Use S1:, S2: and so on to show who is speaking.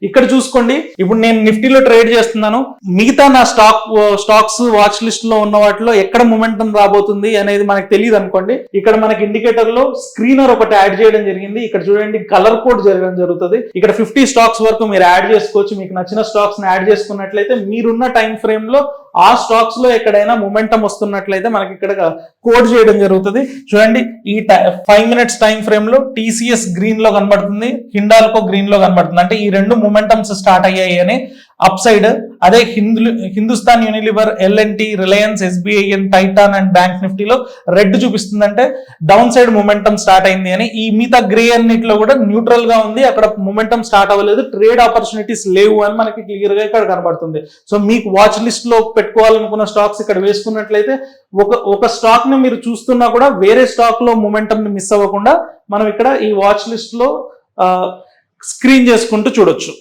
S1: ఇక్కడ చూసుకోండి, ఇప్పుడు నేను నిఫ్టీలో ట్రేడ్ చేస్తున్నాను. మిగతా నా స్టాక్స్ వాచ్ లిస్ట్ లో ఉన్న వాటిలో ఎక్కడ మొమెంటం రాబోతుంది అనేది మనకు తెలియదు అనుకోండి. ఇక్కడ మనకి ఇండికేటర్ లో స్క్రీనర్ ఒకటి యాడ్ చేయడం జరిగింది. ఇక్కడ చూడండి, కలర్ కోడ్ జరగడం జరుగుతుంది. ఇక్కడ 50 స్టాక్స్ వరకు మీరు యాడ్ చేసుకోవచ్చు. మీకు నచ్చిన స్టాక్స్ ని యాడ్ చేసుకున్నట్లయితే మీరున్న టైం ఫ్రేమ్ లో ఆ స్టాక్స్ లో ఎక్కడైనా మొమెంటం వస్తున్నట్లయితే మనకి ఇక్కడ కోడ్ చేయడం జరుగుతుంది. చూడండి, ఈ 5 మినిట్స్ టైం ఫ్రేమ్ లో టీసీఎస్ గ్రీన్ లో కనబడుతుంది, హిండాల్కో గ్రీన్ లో కనబడుతుంది. అంటే ఈ రెండు మొమెంటమ్స్ స్టార్ట్ అయ్యాయి అని అప్ సైడ్. అదే Hindustan Unilever, L N T, Reliance, S B I N, Titan and bank నిఫ్టీలో రెడ్ చూపిస్తుంది, అంటే డౌన్ సైడ్ మొమెంటం స్టార్ట్ అయింది అని. ఈ మిగతా గ్రే అన్నిటిలో కూడా న్యూట్రల్ గా ఉంది, అక్కడ మొమెంటం స్టార్ట్ అవ్వలేదు, ట్రేడ్ ఆపర్చునిటీస్ లేవు అని మనకి క్లియర్ గా ఇక్కడ కనబడుతుంది. సో మీకు వాచ్ లిస్ట్ లో పెట్టుకోవాలనుకున్న స్టాక్స్ ఇక్కడ వేసుకున్నట్లయితే ఒక స్టాక్ ని మీరు చూస్తున్నా కూడా వేరే స్టాక్ లో మొమెంటం ని మిస్ అవ్వకుండా మనం ఇక్కడ ఈ వాచ్ లిస్ట్ లో స్క్రీన్ చేసుకుంటూ చూడొచ్చు.